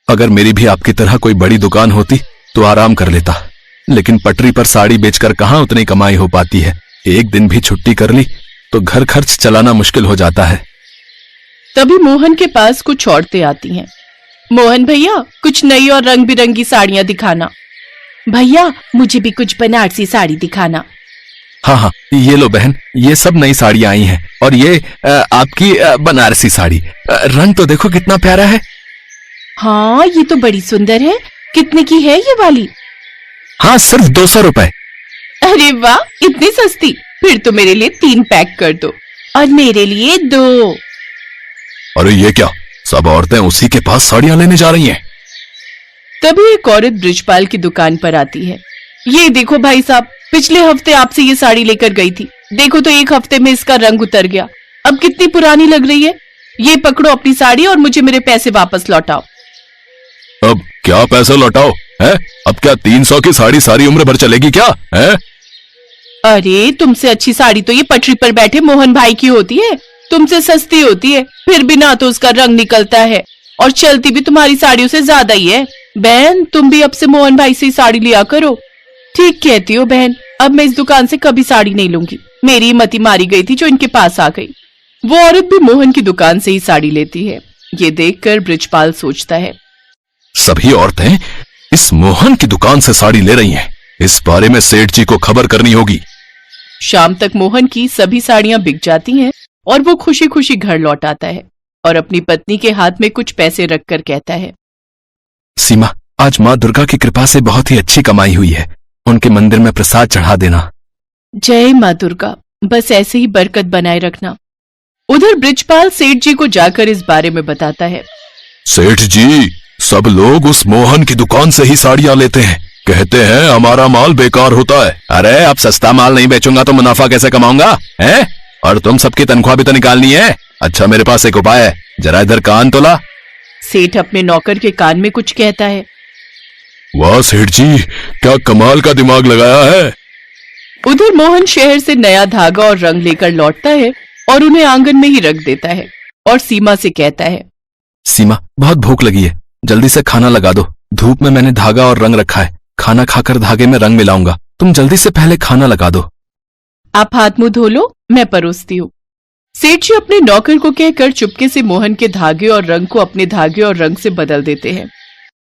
अगर मेरी भी आपकी तरह कोई बड़ी दुकान होती तो आराम कर लेता, लेकिन पटरी पर साड़ी बेचकर कहाँ उतनी कमाई हो पाती है। एक दिन भी छुट्टी कर ली तो घर खर्च चलाना मुश्किल हो जाता है। तभी मोहन के पास कुछ औरतें आती हैं। मोहन भैया, कुछ नई और रंग बिरंगी साड़ियां दिखाना। भैया, मुझे भी कुछ बनारसी साड़ी दिखाना। हाँ हाँ, ये लो बहन, ये सब नई साड़ियां आई हैं और ये आपकी बनारसी साड़ी। रंग तो देखो कितना प्यारा है। हाँ, ये तो बड़ी सुंदर है। कितने की है ये वाली? हाँ, सिर्फ 200 रुपए। अरे वाह, इतनी सस्ती। फिर तो मेरे लिए 3 पैक कर दो और मेरे लिए 2। अरे ये क्या, सब औरतें उसी के पास साड़ियां लेने जा रही हैं। तभी एक औरत ब्रिजपाल की दुकान पर आती है। ये देखो भाई साहब, पिछले हफ्ते आपसे ये साड़ी लेकर गई थी। देखो तो 1 हफ्ते में इसका रंग उतर गया। अब कितनी पुरानी लग रही है। ये पकड़ो अपनी साड़ी और मुझे मेरे पैसे वापस लौटाओ। अब क्या पैसे लौटाओ है? अब क्या 300 की साड़ी सारी उम्र भर चलेगी क्या है? अरे, तुमसे अच्छी साड़ी तो ये पटरी पर बैठे मोहन भाई की होती है। तुमसे सस्ती होती है, फिर भी ना तो उसका रंग निकलता है और चलती भी तुम्हारी साड़ियों से ज्यादा ही है। बहन, तुम भी अब से मोहन भाई से ही साड़ी लिया करो। ठीक कहती हो बहन, अब मैं इस दुकान से कभी साड़ी नहीं लूंगी। मेरी मती मारी गई थी जो इनके पास आ गई। वो औरत भी मोहन की दुकान से ही साड़ी लेती है। ये देखकर ब्रिजपाल सोचता है, सभी औरतें इस मोहन की दुकान से साड़ी ले रही हैं। इस बारे में सेठ जी को खबर करनी होगी। शाम तक मोहन की सभी साड़ियां बिक जाती हैं और वो खुशी खुशी घर लौट आता है और अपनी पत्नी के हाथ में कुछ पैसे रखकर कहता है, सीमा, आज माँ दुर्गा की कृपा से बहुत ही अच्छी कमाई हुई है। उनके मंदिर में प्रसाद चढ़ा देना। जय माँ दुर्गा, बस ऐसे ही बरकत बनाए रखना। उधर ब्रिजपाल सेठ जी को जाकर इस बारे में बताता है। सेठ जी, सब लोग उस मोहन की दुकान से ही साड़ियां लेते हैं। कहते हैं हमारा माल बेकार होता है। अरे, अब सस्ता माल नहीं बेचूंगा तो मुनाफा कैसे कमाऊंगा है? और तुम सबकी तनख्वाह भी तो निकालनी है। अच्छा, मेरे पास एक उपाय है, जरा इधर कान तो ला। सेठ अपने नौकर के कान में कुछ कहता है। वाह सेठ जी, क्या कमाल का दिमाग लगाया है। उधर मोहन शहर से नया धागा और रंग लेकर लौटता है और उन्हें आंगन में ही रख देता है और सीमा से कहता है, सीमा, बहुत भूख लगी है, जल्दी से खाना लगा दो। धूप में मैंने धागा और रंग रखा है। खाना खाकर धागे में रंग मिलाऊंगा। तुम जल्दी से पहले खाना लगा दो। आप हाथ मुंह धो लो, मैं परोसती हूँ। सेठ जी अपने नौकर को कहकर चुपके से मोहन के धागे और रंग को अपने धागे और रंग से बदल देते हैं।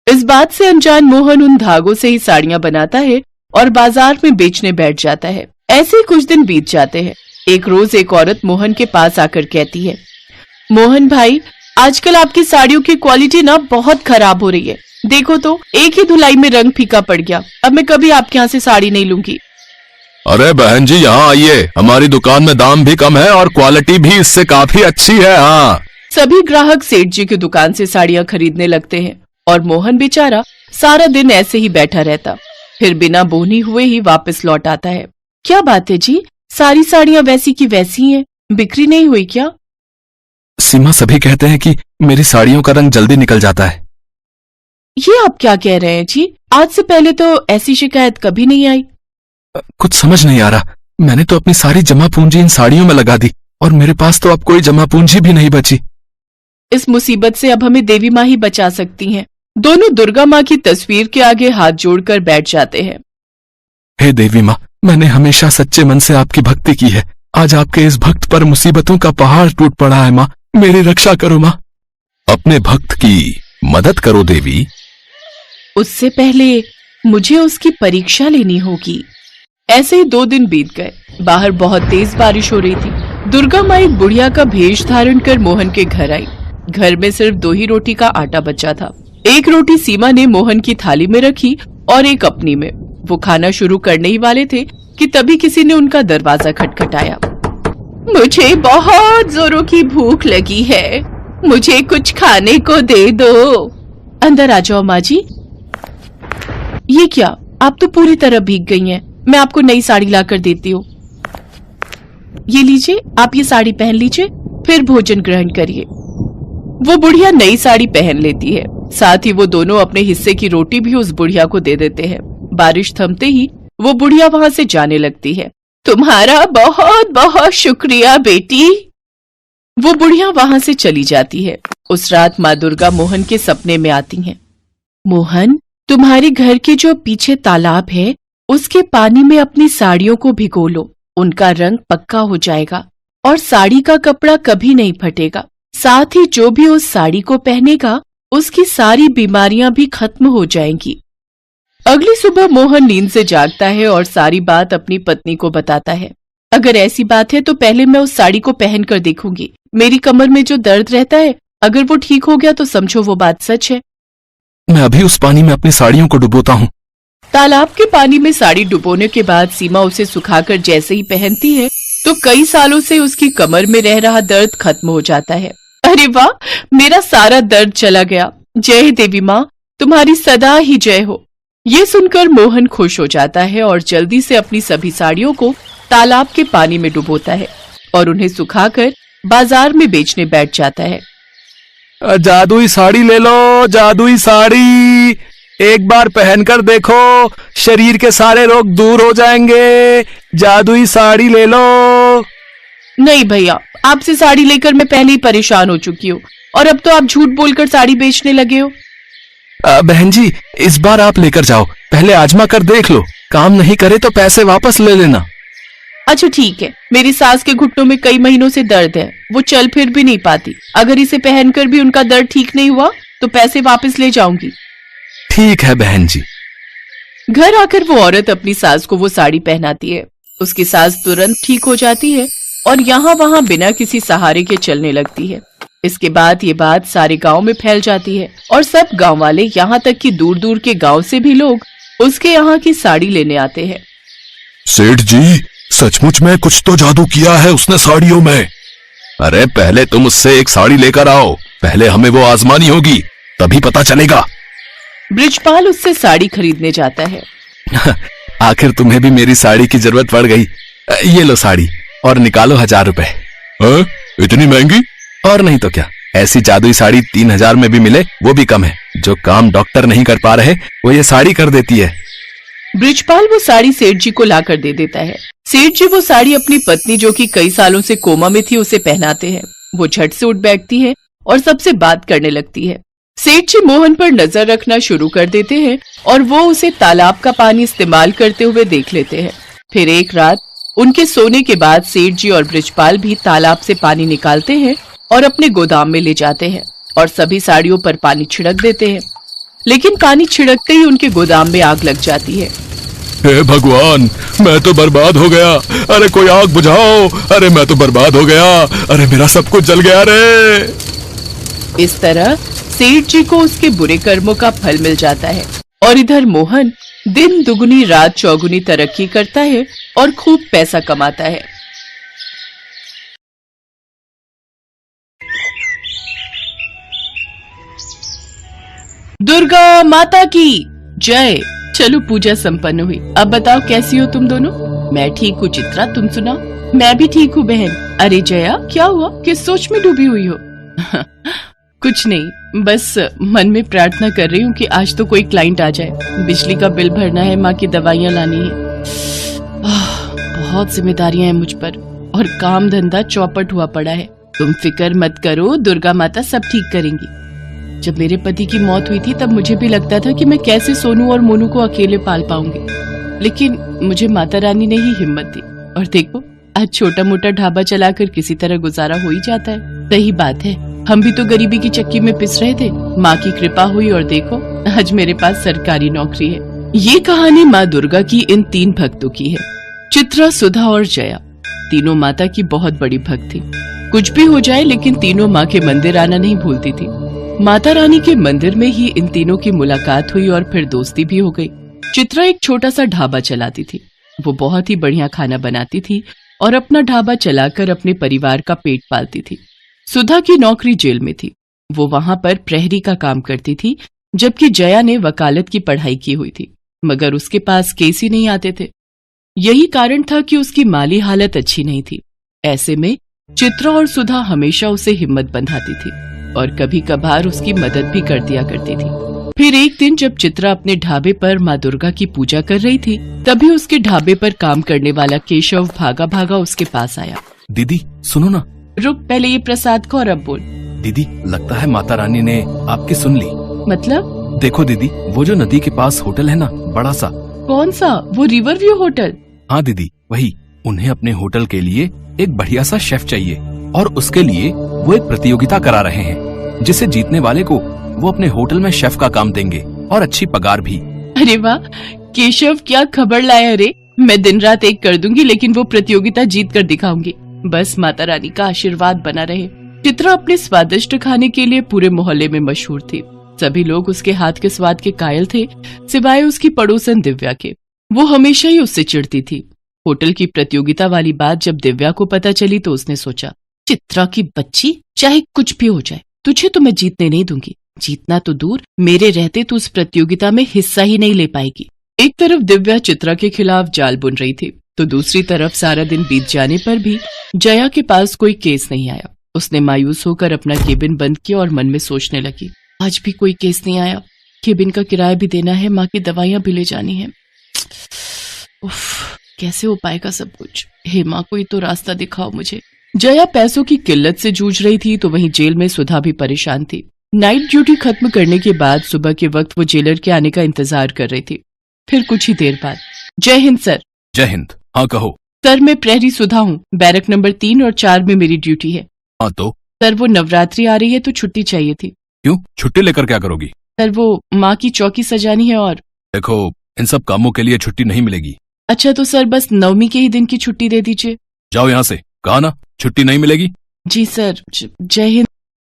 इस बात से अनजान मोहन उन धागों से ही साड़ियां बनाता है और बाजार में बेचने बैठ जाता है। ऐसे ही कुछ दिन बीत जाते हैं। एक रोज एक औरत मोहन के पास आकर कहती है, मोहन भाई, आजकल आपकी साड़ियों की क्वालिटी ना बहुत खराब हो रही है। देखो तो, एक ही धुलाई में रंग फीका पड़ गया। अब मैं कभी आपके यहाँ से साड़ी नहीं लूंगी। अरे बहन जी, यहाँ आइए, हमारी दुकान में दाम भी कम है और क्वालिटी भी इससे काफी अच्छी है। हाँ, सभी ग्राहक सेठ जी की दुकान से साड़ियां खरीदने लगते हैं और मोहन बेचारा सारा दिन ऐसे ही बैठा रहता, फिर बिना बोनी हुए ही वापस लौट आता है। क्या बात है जी, सारी साड़ियां वैसी की वैसी हैं, बिक्री नहीं हुई क्या? सीमा, सभी कहते हैं कि मेरी साड़ियों का रंग जल्दी निकल जाता है। ये आप क्या कह रहे हैं जी? आज से पहले तो ऐसी शिकायत कभी नहीं आई। कुछ समझ नहीं आ रहा। मैंने तो अपनी सारी जमा पूंजी इन साड़ियों में लगा दी और मेरे पास तो अब कोई जमा पूंजी भी नहीं बची। इस मुसीबत से अब हमें देवी माँ ही बचा सकती हैं। दोनों दुर्गा माँ की तस्वीर के आगे हाथ जोड़कर बैठ जाते हैं। हे देवी माँ, मैंने हमेशा सच्चे मन से आपकी भक्ति की है। आज आपके इस भक्त पर मुसीबतों का पहाड़ टूट पड़ा है माँ, मेरी रक्षा करो माँ। अपने भक्त की मदद करो देवी। उससे पहले मुझे उसकी परीक्षा लेनी होगी। ऐसे ही 2 दिन बीत गए। बाहर बहुत तेज बारिश हो रही थी। दुर्गा माँ एक बुढ़िया का भेष धारण कर मोहन के घर आई। घर में सिर्फ 2 ही रोटी का आटा बचा था। एक रोटी सीमा ने मोहन की थाली में रखी और एक अपनी में। वो खाना शुरू करने ही वाले थे कि तभी किसी ने उनका दरवाजा खटखटाया। मुझे बहुत जोरों की भूख लगी है, मुझे कुछ खाने को दे दो। अंदर आ जाओ माँ जी। ये क्या, आप तो पूरी तरह भीग गई हैं। मैं आपको नई साड़ी लाकर देती हूँ। ये लीजिए, आप ये साड़ी पहन लीजिए, फिर भोजन ग्रहण करिए। वो बुढ़िया नई साड़ी पहन लेती है। साथ ही वो दोनों अपने हिस्से की रोटी भी उस बुढ़िया को दे देते हैं। बारिश थमते ही वो बुढ़िया वहां से जाने लगती है। तुम्हारा बहुत बहुत शुक्रिया बेटी। वो बुढ़िया वहां से चली जाती है। उस रात माँ दुर्गा मोहन के सपने में आती हैं। मोहन, तुम्हारे घर के जो पीछे तालाब है उसके पानी में अपनी साड़ियों को भिगो लो। उनका रंग पक्का हो जाएगा और साड़ी का कपड़ा कभी नहीं फटेगा। साथ ही जो भी उस साड़ी को पहनेगा उसकी सारी बीमारियां भी खत्म हो जाएंगी। अगली सुबह मोहन नींद से जागता है और सारी बात अपनी पत्नी को बताता है। अगर ऐसी बात है तो पहले मैं उस साड़ी को पहन कर देखूंगी। मेरी कमर में जो दर्द रहता है, अगर वो ठीक हो गया तो समझो वो बात सच है। मैं अभी उस पानी में अपनी साड़ियों को डुबोता हूँ। तालाब के पानी में साड़ी डुबोने के बाद सीमा उसे सुखाकर जैसे ही पहनती है तो कई सालों से उसकी कमर में रह रहा दर्द खत्म हो जाता है। अरे वाह, मेरा सारा दर्द चला गया। जय देवी माँ, तुम्हारी सदा ही जय हो। ये सुनकर मोहन खुश हो जाता है और जल्दी से अपनी सभी साड़ियों को तालाब के पानी में डुबोता है और उन्हें सुखाकर बाजार में बेचने बैठ जाता है। जादुई साड़ी ले लो, जादुई साड़ी, एक बार पहनकर देखो, शरीर के सारे रोग दूर हो जाएंगे। जादुई साड़ी ले लो। नहीं भैया, आपसे साड़ी लेकर मैं पहले ही परेशान हो चुकी हूँ और अब तो आप झूठ बोलकर साड़ी बेचने लगे हो। बहन जी, इस बार आप लेकर जाओ, पहले आजमा कर देख लो, काम नहीं करे तो पैसे वापस ले लेना। अच्छा ठीक है, मेरी सास के घुटनों में कई महीनों से दर्द है, वो चल फिर भी नहीं पाती। अगर इसे पहनकर भी उनका दर्द ठीक नहीं हुआ तो पैसे वापस ले जाऊंगी। ठीक है बहन जी। घर आकर वो औरत अपनी सास को वो साड़ी पहनाती है। उसकी सास तुरंत ठीक हो जाती है और यहाँ वहाँ बिना किसी सहारे के चलने लगती है। इसके बाद ये बात सारे गांव में फैल जाती है और सब गांव वाले, यहाँ तक कि दूर दूर के गांव से भी लोग उसके यहाँ की साड़ी लेने आते हैं। सेठ जी, सचमुच में कुछ तो जादू किया है उसने साड़ियों में। अरे पहले तुम उससे एक साड़ी लेकर आओ, पहले हमें वो आजमानी होगी, तभी पता चलेगा। ब्रिजपाल उससे साड़ी खरीदने जाता है। आखिर तुम्हें भी मेरी साड़ी की जरूरत पड़ गई। ये लो साड़ी और निकालो 1000 रुपए। इतनी महंगी? और नहीं तो क्या, ऐसी जादुई साड़ी 3000 में भी मिले वो भी कम है। जो काम डॉक्टर नहीं कर पा रहे वो ये साड़ी कर देती है। ब्रिजपाल वो साड़ी सेठ जी को लाकर दे देता है। सेठ जी वो साड़ी अपनी पत्नी, जो कि कई सालों से कोमा में थी, उसे पहनाते हैं। वो झट से उठ बैठती है और सबसे बात करने लगती है। सेठ जी मोहन पर नजर रखना शुरू कर देते हैं और वो उसे तालाब का पानी इस्तेमाल करते हुए देख लेते हैं। फिर एक रात उनके सोने के बाद सेठ जी और ब्रिजपाल भी तालाब से पानी निकालते हैं और अपने गोदाम में ले जाते हैं और सभी साड़ियों पर पानी छिड़क देते हैं। लेकिन पानी छिड़कते ही उनके गोदाम में आग लग जाती है। हे भगवान, मैं तो बर्बाद हो गया। अरे कोई आग बुझाओ। अरे मैं तो बर्बाद हो गया। अरे मेरा सब कुछ जल गया रे। इस तरह सेठ जी को उसके बुरे कर्मों का फल मिल जाता है और इधर मोहन दिन दुगुनी रात चौगुनी तरक्की करता है और खूब पैसा कमाता है। दुर्गा माता की जय। चलो पूजा संपन्न हुई। अब बताओ कैसी हो तुम दोनों? मैं ठीक हूँ चित्रा, तुम सुनाओ? मैं भी ठीक हूँ बहन। अरे जया, क्या हुआ? किस सोच में डूबी हुई हो? कुछ नहीं, बस मन में प्रार्थना कर रही हूँ कि आज तो कोई क्लाइंट आ जाए। बिजली का बिल भरना है, माँ की दवाइयाँ लानी है। बहुत जिम्मेदारियां हैं मुझ पर और काम धंधा चौपट हुआ पड़ा है। तुम फिक्र मत करो, दुर्गा माता सब ठीक करेंगी। जब मेरे पति की मौत हुई थी तब मुझे भी लगता था कि मैं कैसे सोनू और मोनू को अकेले पाल पाऊंगी, लेकिन मुझे माता रानी ने ही हिम्मत दी और देखो आज छोटा मोटा ढाबा चलाकर किसी तरह गुजारा हो ही जाता है। सही बात है, हम भी तो गरीबी की चक्की में पिस रहे थे। माँ की कृपा हुई और देखो आज मेरे पास सरकारी नौकरी है। ये कहानी माँ दुर्गा की इन 3 भक्तों की है, चित्रा, सुधा और जया। तीनों माता की बहुत बड़ी भक्त थी। कुछ भी हो जाए लेकिन तीनों माँ के मंदिर आना नहीं भूलती थी। माता रानी के मंदिर में ही इन तीनों की मुलाकात हुई और फिर दोस्ती भी हो गई। चित्रा एक छोटा सा ढाबा चलाती थी। वो बहुत ही बढ़िया खाना बनाती थी और अपना ढाबा चलाकर अपने परिवार का पेट पालती थी। सुधा की नौकरी जेल में थी। वो वहां पर प्रहरी का काम करती थी, जबकि जया ने वकालत की पढ़ाई की हुई थी, मगर उसके पास केस ही नहीं आते थे। यही कारण था कि उसकी माली हालत अच्छी नहीं थी। ऐसे में चित्रा और सुधा हमेशा उसे हिम्मत बंधाती थी और कभी कभार उसकी मदद भी कर दिया करती थी। फिर एक दिन जब चित्रा अपने ढाबे पर माँ दुर्गा की पूजा कर रही थी, तभी उसके ढाबे पर काम करने वाला केशव भागा भागा उसके पास आया। दीदी सुनो ना। रुक, पहले ये प्रसाद को और अब बोल। दीदी, लगता है माता रानी ने आपकी सुन ली। मतलब? देखो दीदी, वो जो नदी के पास होटल है ना, बड़ा सा। कौन सा? वो रिवर व्यू होटल? हाँ दीदी, वही। उन्हें अपने होटल के लिए एक बढ़िया सा शेफ चाहिए और उसके लिए वो एक प्रतियोगिता करा रहे हैं, जिसे जीतने वाले को वो अपने होटल में शेफ का काम देंगे और अच्छी पगार भी। अरे वाह केशव, क्या खबर लाया रे। मैं दिन रात एक कर दूंगी, लेकिन वो प्रतियोगिता जीत कर दिखाऊंगी। बस माता रानी का आशीर्वाद बना रहे। चित्रा अपने स्वादिष्ट खाने के लिए पूरे मोहल्ले में मशहूर थी। सभी लोग उसके हाथ के स्वाद के कायल थे, सिवाय उसकी पड़ोसन दिव्या के। वो हमेशा ही उससे चिढ़ती थी। होटल की प्रतियोगिता वाली बात जब दिव्या को पता चली तो उसने सोचा, चित्रा की बच्ची, चाहे कुछ भी हो जाए, तुझे तो मैं जीतने नहीं दूंगी। जीतना तो दूर, मेरे रहते तो उस प्रतियोगिता में हिस्सा ही नहीं ले पाएगी। एक तरफ दिव्या चित्रा के खिलाफ जाल बुन रही थी, तो दूसरी तरफ सारा दिन बीत जाने पर भी जया के पास कोई केस नहीं आया। उसने मायूस होकर अपना केबिन बंद किया और मन में सोचने लगी, आज भी कोई केस नहीं आया। केबिन का किराया भी देना है, माँ की दवाइयाँ भी ले जानी है। उफ, कैसे हो पाएगा सब कुछ? हे माँ, कोई तो रास्ता दिखाओ मुझे। जया पैसों की किल्लत से जूझ रही थी, तो वहीं जेल में सुधा भी परेशान थी। नाइट ड्यूटी खत्म करने के बाद सुबह के वक्त वो जेलर के आने का इंतजार कर रही थी। फिर कुछ ही देर बाद, जय हिंद सर। जय हिंद। हाँ कहो। सर, मैं प्रहरी सुधा हूँ। बैरक नंबर 3 और 4 में मेरी ड्यूटी है। हाँ तो? सर, वो नवरात्रि आ रही है तो छुट्टी चाहिए थी। क्यों? छुट्टी लेकर क्या करोगी? सर, वो माँ की चौकी सजानी है और। देखो, इन सब कामों के लिए छुट्टी नहीं मिलेगी। अच्छा तो सर, बस नवमी के ही दिन की छुट्टी दे दीजिए। जाओ यहाँ से, कहा ना छुट्टी नहीं मिलेगी। जी सर, जय हिंद।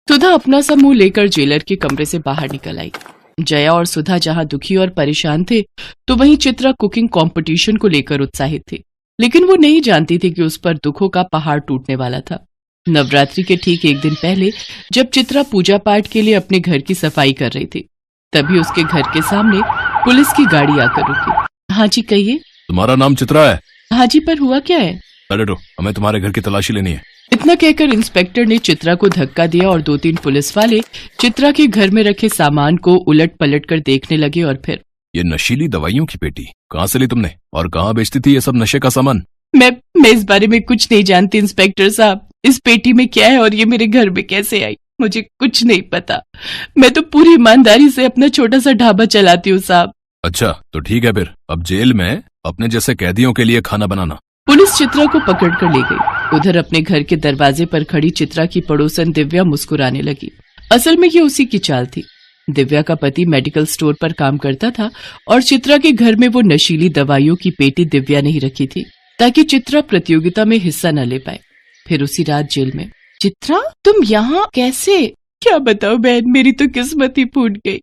सुधा अपना सा मुंह लेकर जेलर के कमरे से बाहर निकल आई। जया और सुधा जहाँ दुखी और परेशान थे, तो वहीं चित्रा कुकिंग कंपटीशन को लेकर उत्साहित थी। लेकिन वो नहीं जानती थी कि उस पर दुखों का पहाड़ टूटने वाला था। नवरात्रि के ठीक एक दिन पहले जब चित्रा पूजा पाठ के लिए अपने घर की सफाई कर रही थी, तभी उसके घर के सामने पुलिस की गाड़ी आकर रुकी। हाँ जी कहिए। तुम्हारा नाम चित्रा है? हाँ जी, पर हुआ क्या है? अरे रो, हमें तुम्हारे घर की तलाशी लेनी है। इतना कहकर इंस्पेक्टर ने चित्रा को धक्का दिया और 2-3 पुलिस वाले चित्रा के घर में रखे सामान को उलट पलट कर देखने लगे। और फिर, ये नशीली दवाइयों की पेटी कहाँ से ली तुमने और कहाँ बेचती थी ये सब नशे का सामान? मैं इस बारे में कुछ नहीं जानती इंस्पेक्टर साहब। इस पेटी में क्या है और ये मेरे घर में कैसे आई, मुझे कुछ नहीं पता। मैं तो पूरी ईमानदारी से अपना छोटा सा ढाबा चलाती हूँ साहब। अच्छा तो ठीक है, फिर अब जेल में अपने जैसे कैदियों के लिए खाना बनाना। पुलिस चित्रा को पकड़ कर ले गई। उधर अपने घर के दरवाजे पर खड़ी चित्रा की पड़ोसन दिव्या मुस्कुराने लगी। असल में ये उसी की चाल थी। दिव्या का पति मेडिकल स्टोर पर काम करता था और चित्रा के घर में वो नशीली दवाइयों की पेटी दिव्या ने ही रखी थी, ताकि चित्रा प्रतियोगिता में हिस्सा न ले पाए। फिर उसी रात जेल में। चित्रा, तुम यहाँ कैसे? क्या बताओ बहन, मेरी तो किस्मत ही फूट गई।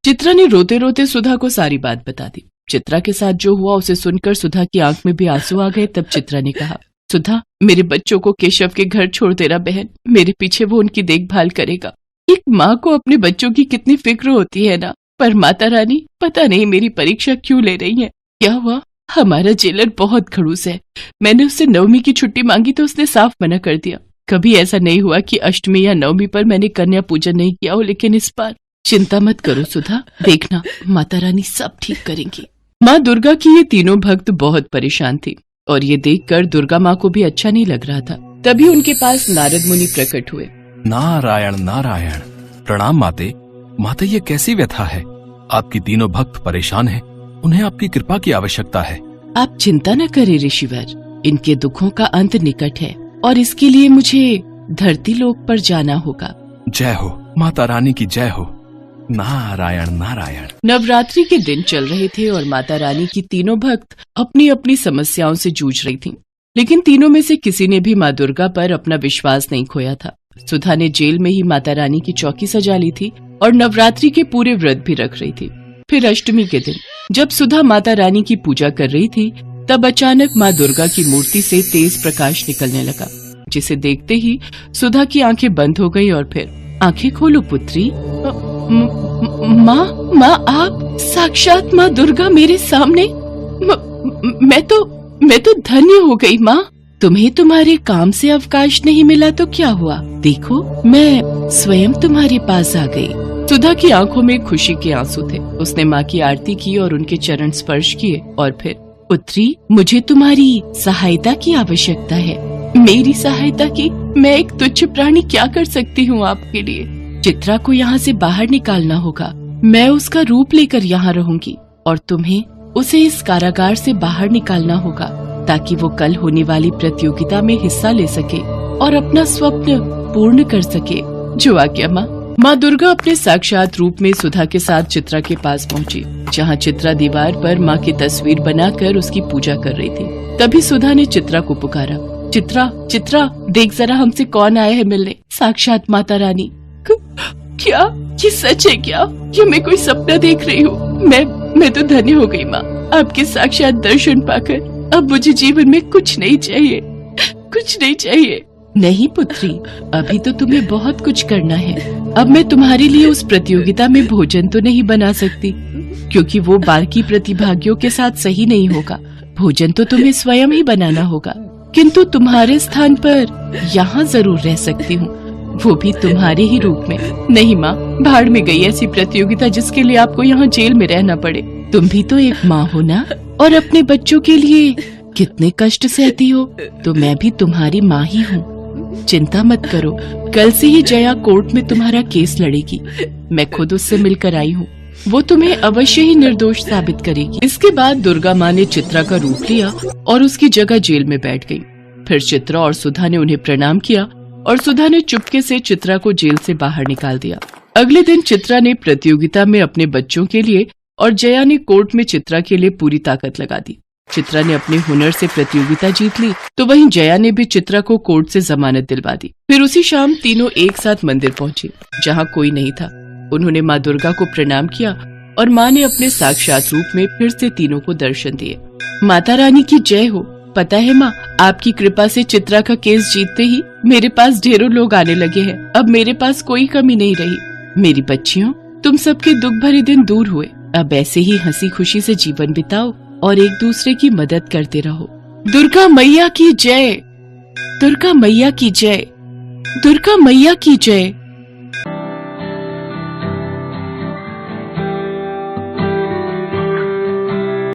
चित्रा ने रोते रोते सुधा को सारी बात बता दी। चित्रा के साथ जो हुआ उसे सुनकर सुधा की आंख में भी आंसू आ गए। तब चित्रा ने कहा, सुधा, मेरे बच्चों को केशव के घर छोड़ देना बहन। मेरे पीछे वो उनकी देखभाल करेगा। एक माँ को अपने बच्चों की कितनी फिक्र होती है ना। पर माता रानी पता नहीं मेरी परीक्षा क्यों ले रही है। क्या हुआ? हमारा जेलर बहुत खड़ूस है। मैंने उससे नवमी की छुट्टी मांगी तो उसने साफ मना कर दिया। कभी ऐसा नहीं हुआ कि अष्टमी या नवमी पर मैंने कन्या पूजन नहीं किया हो, लेकिन इस बार। चिंता मत करो सुधा, देखना माता रानी सब ठीक करेंगी। माँ दुर्गा की ये तीनों भक्त बहुत परेशान थी और ये देखकर दुर्गा माँ को भी अच्छा नहीं लग रहा था। तभी उनके पास नारद मुनि प्रकट हुए। नारायण नारायण। प्रणाम माते। माते, ये कैसी व्यथा है? आपकी तीनों भक्त परेशान हैं। उन्हें आपकी कृपा की आवश्यकता है। आप चिंता न करें ऋषिवर, इनके दुखों का अंत निकट है और इसके लिए मुझे धरती लोक पर जाना होगा। जय हो माता रानी की, जय हो। नारायण नारायण। नवरात्रि के दिन चल रहे थे और माता रानी की तीनों भक्त अपनी अपनी समस्याओं से जूझ रही थीं। लेकिन तीनों में से किसी ने भी माँ दुर्गा पर अपना विश्वास नहीं खोया था। सुधा ने जेल में ही माता रानी की चौकी सजा ली थी और नवरात्रि के पूरे व्रत भी रख रही थी। फिर अष्टमी के दिन जब सुधा माता रानी की पूजा कर रही थी, तब अचानक माँ दुर्गा की मूर्ति से तेज प्रकाश निकलने लगा, जिसे देखते ही सुधा की आंखें बंद हो गई। और फिर, आंखें खोलो पुत्री। माँ, आप साक्षात माँ दुर्गा मेरे सामने। मैं तो धन्य हो गई माँ। तुम्हें तुम्हारे काम से अवकाश नहीं मिला तो क्या हुआ? देखो, मैं स्वयं तुम्हारे पास आ गई। सुधा की आंखों में खुशी के आंसू थे। उसने माँ की आरती की और उनके चरण स्पर्श किए। और फिर, पुत्री, मुझे तुम्हारी सहायता की आवश्यकता है। मेरी सहायता की? मैं एक तुच्छ प्राणी क्या कर सकती हूँ आपके लिए? चित्रा को यहाँ से बाहर निकालना होगा। मैं उसका रूप लेकर यहाँ रहूंगी और तुम्हें उसे इस कारागार से बाहर निकालना होगा ताकि वो कल होने वाली प्रतियोगिता में हिस्सा ले सके और अपना स्वप्न पूर्ण कर सके। जो आज्ञा माँ। माँ दुर्गा अपने साक्षात रूप में सुधा के साथ चित्रा के पास पहुँची, जहाँ चित्रा दीवार पर माँ की तस्वीर बनाकर उसकी पूजा कर रही थी। तभी सुधा ने चित्रा को पुकारा, चित्रा चित्रा देख जरा हमसे कौन आया है मिलने। साक्षात माता रानी। क्या ये सच है क्या? ये मैं कोई सपना देख रही हूँ? मैं तो धन्य हो गई माँ, आपके साक्षात दर्शन पाकर। अब मुझे जीवन में कुछ नहीं चाहिए, कुछ नहीं चाहिए। नहीं पुत्री, अभी तो तुम्हें बहुत कुछ करना है। अब मैं तुम्हारे लिए उस प्रतियोगिता में भोजन तो नहीं बना सकती, क्योंकि वो बाकी प्रतिभागियों के साथ सही नहीं होगा। भोजन तो तुम्हें स्वयं ही बनाना होगा, किंतु तुम्हारे स्थान पर यहाँ जरूर रह सकती हूँ, वो भी तुम्हारे ही रूप में। नहीं माँ, भाड़ में गई ऐसी प्रतियोगिता जिसके लिए आपको यहाँ जेल में रहना पड़े। तुम भी तो एक माँ हो ना, और अपने बच्चों के लिए कितने कष्ट सहती हो, तो मैं भी तुम्हारी माँ ही हूँ। चिंता मत करो, कल से ही जया कोर्ट में तुम्हारा केस लड़ेगी। मैं खुद उससे मिलकर आई हूँ, वो तुम्हें अवश्य ही निर्दोष साबित करेगी। इसके बाद दुर्गा माँ ने चित्रा का रूप लिया और उसकी जगह जेल में बैठ गई। फिर चित्रा और सुधा ने उन्हें प्रणाम किया और सुधा ने चुपके से चित्रा को जेल से बाहर निकाल दिया। अगले दिन चित्रा ने प्रतियोगिता में अपने बच्चों के लिए और जया ने कोर्ट में चित्रा के लिए पूरी ताकत लगा दी। चित्रा ने अपने हुनर से प्रतियोगिता जीत ली, तो वहीं जया ने भी चित्रा को कोर्ट से जमानत दिलवा दी। फिर उसी शाम तीनों एक साथ मंदिर पहुंचे, जहां कोई नहीं था। उन्होंने माँ दुर्गा को प्रणाम किया और माँ ने अपने साक्षात रूप में फिर से तीनों को दर्शन दिए। माता रानी की जय हो। पता है माँ, आपकी कृपा से चित्रा का केस जीतते ही मेरे पास ढेरों लोग आने लगे हैं। अब मेरे पास कोई कमी नहीं रही। मेरी बच्चियों, तुम सबके दुख भरे दिन दूर हुए। अब ऐसे ही हंसी खुशी से जीवन बिताओ और एक दूसरे की मदद करते रहो। दुर्गा मैया की जय, दुर्गा मैया की जय, दुर्गा मैया की जय।